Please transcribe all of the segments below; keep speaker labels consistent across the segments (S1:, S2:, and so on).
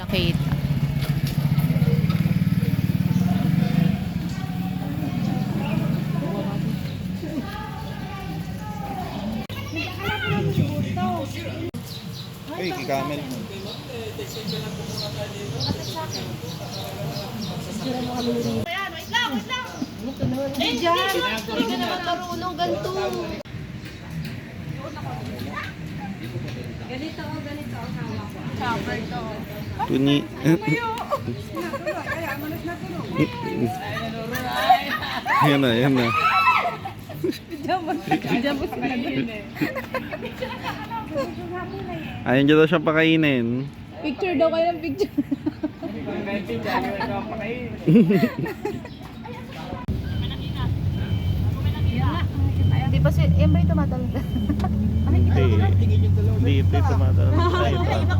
S1: Kate.
S2: Uy, kikamel mo.
S3: Eh, dyan! Hindi ka naman marunong ganito. Ganito ang hawak ko. Cover to.
S2: Tuni. Yan na, yan na. Ayun dyan daw siya pakainin.
S1: Picture daw kayo ng picture. Di ba si Embry tumatalon?
S2: Hindi ito tumatalon.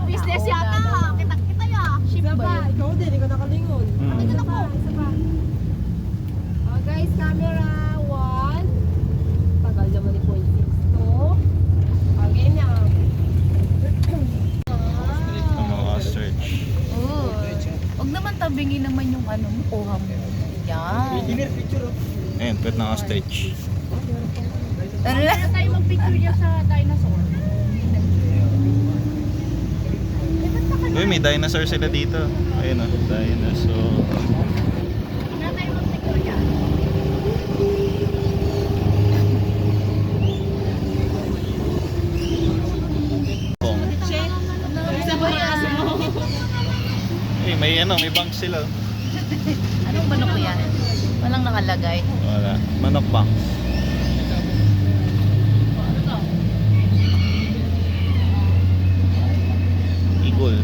S3: Business yata. Kita ya. Ship ba? Ikaw din, ikaw nakalingon. Tingnan ako. Guys, camera 1. Tagal naman ni 0.6 to. Game na.
S2: Ang mga ostrich.
S1: Oo. Huwag naman tabingin naman yung ano mo. Kuha mo. Yan.
S2: Ayun, pwede na ostrich.
S3: Wala tayo mag-picture niya sa dinosaur.
S2: Uy, may dinosaur sila dito. Ayun o, dinosaur.
S3: Wala tayo mag-picture niya.
S2: Eh, may bank sila.
S1: Anong manok ko yan? Walang nakalagay.
S2: Wala. Manok bank. Eagle.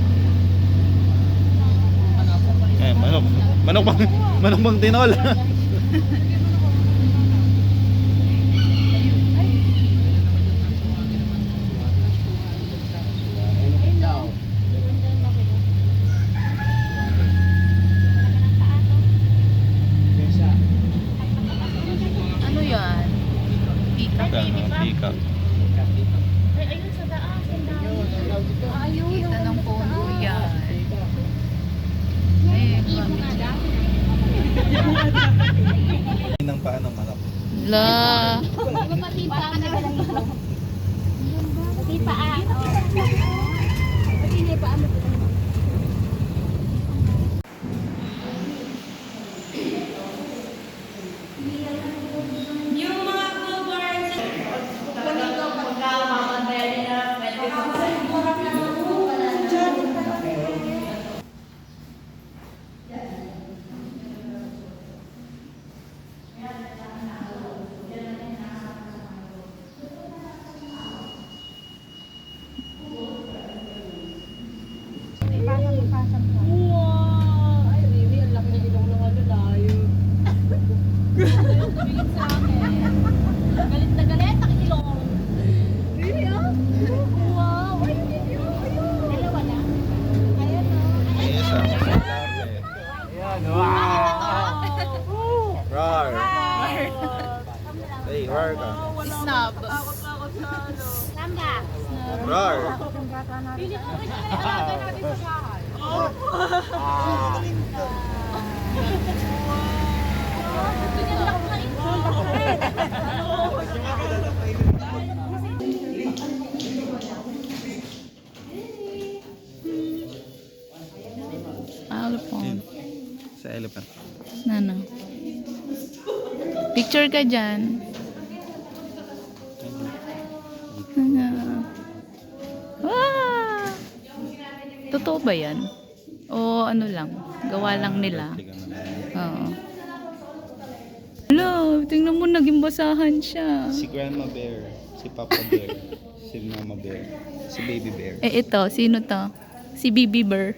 S2: Eh, manok. Manok bang tinol?
S1: Ano yan? Peacock.
S2: Peacock.
S3: Ay, ayun sa daan. Ayun.
S1: Kita ng puno yan. Eh,
S2: Ng paa ng manok.
S1: la.
S3: Pati pa. Pati pa. Pati na pa. Wow! Ay, really? Ang laki ng ilong ng ano layo. Galit sa akin. Galit na galit ang ilong. Really, ah? Wow! Ayun yun. Dalawa na? Ayun, oh.
S2: May isa. Ayan, wow! Rar! Hey, rar ka.
S1: Snub.
S3: Lamba.
S2: Rar!
S3: Pili ko rin ang alaga natin sa bahay. Gusto niya lang kain.
S1: Elephant.
S2: Sa elephant.
S1: Ano? Picture ka dyan. Ano? Ah! Totoo ba yan? O ano lang? Gawa lang nila? Oo. Hello, tingnan mo, naging basahan siya.
S2: Si Grandma Bear, si Papa Bear, si Mama Bear, si Baby Bear.
S1: Eh ito, sino to? Si Bibi Bear.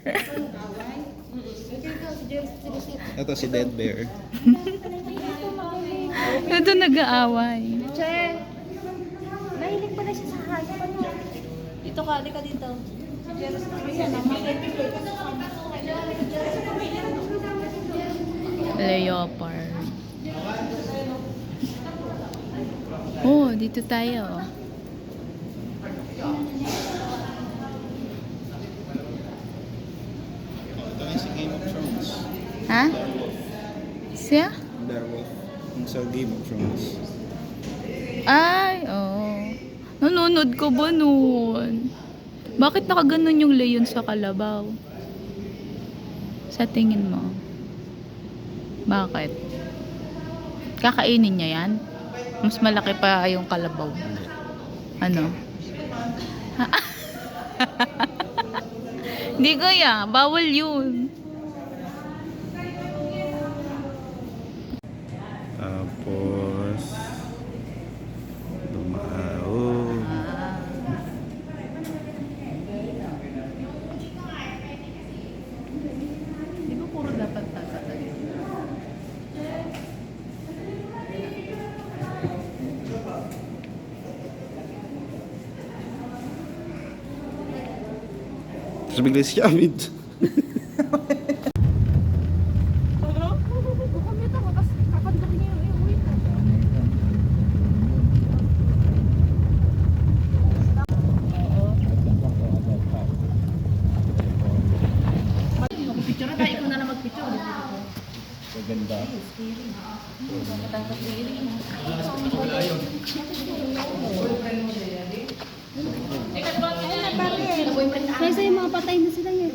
S2: Ito si Dead Bear.
S1: Ito nag-aaway.
S3: Che, mahilig pala siya sa hayop. Dito ka, di ka dito. Si Jeros
S1: Leopard. Oh, dito tayo. Ha? Siya?
S2: Werewolf. Yung sa Game of Thrones.
S1: Ay, oo. Nanonood ko ba noon? Bakit nakaganon yung leon sa kalabaw? Sa tingin mo? Bakit? Kakainin niya yan? Mas malaki pa yung kalabaw. Ano? Hindi kaya, bawal yun.
S2: Tapos dumao.
S1: Di ba puro dapat tasa?
S2: Tapos bigla si Amit.
S3: Picture na, ikaw na lang mag-picture.
S2: Maganda.
S3: Kaysa yung mga patay na sila yun.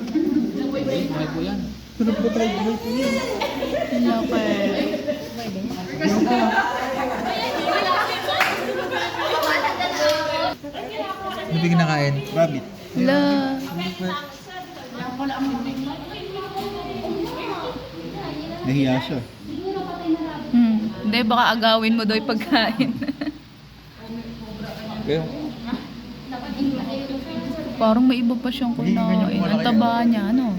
S4: Hindi kinakain.
S2: Rabbit.
S1: La.
S2: Nahiya siya.
S1: Hindi, baka agawin mo daw yung pagkain.
S4: Kaya,
S1: Parang may iba pa siyang kunain. Ang taba niya, ano?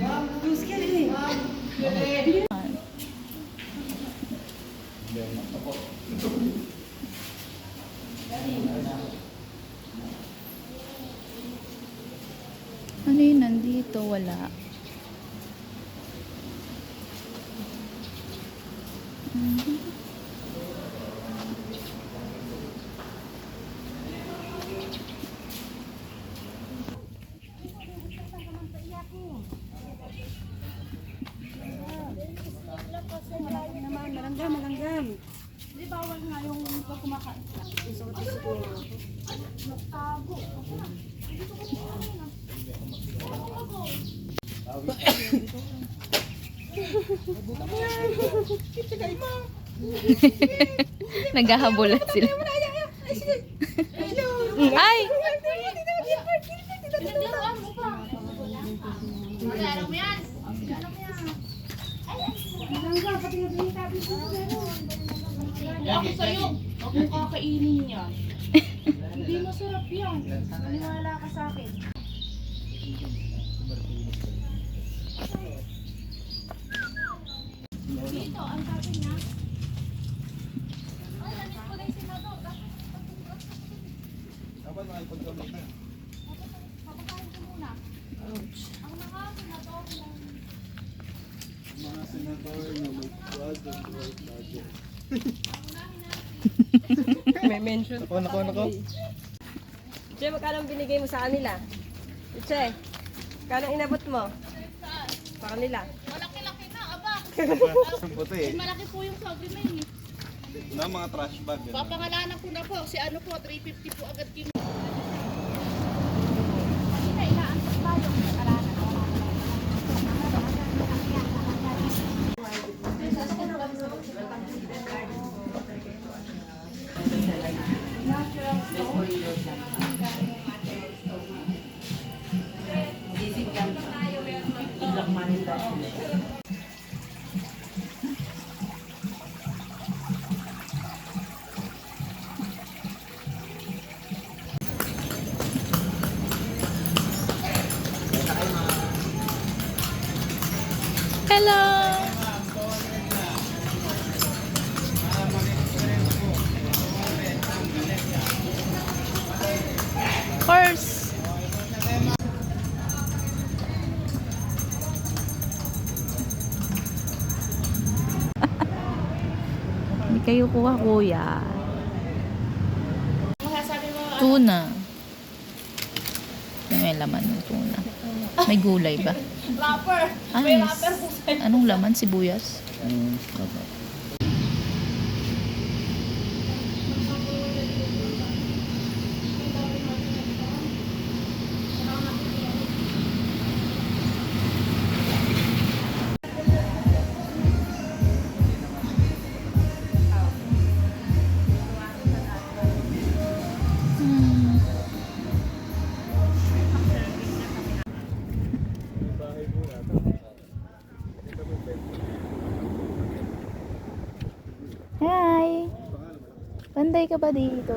S1: Ano yun nandito? Wala.
S3: Malanggam. Di bawal nga yung pag kumakain. Nagtago.
S1: Naghahabulan sila. Ay!
S3: Pinaglaruan mo pa. Alam mo yan. Malangga, pati nga binitabi ko na gano'n. Ako sa'yo, huwag mong kakainin yan. Hindi masarap yan. Maniwala ka sa akin. Dito, ang sabi niya. Ay, nanin ko na yung senador.
S2: Dapat makipag-comment na.
S3: Papakain ko muna. Ang mga senador lang.
S2: Mga senador na may budget, right budget.
S5: May mention.
S2: Nako.
S5: Che, magkano ang binigay mo sa kanila? Che, magkano inabot mo? Sa kanila?
S3: Malaki-laki na, aba.
S2: Ang puti eh.
S3: Malaki po yung sabi na yun.
S2: Na mga trash bag. Yan.
S3: Papangalanan ko na po. Si ano po, 350 po agad kin.
S1: Hello! Horse! Hindi kayo kuha, kuya. Tuna. May laman ng tuna. May gulay ba?
S3: Rapper.
S1: Ay, anong laman? Sibuyas? Hmm. Hi! Panday ka ba dito?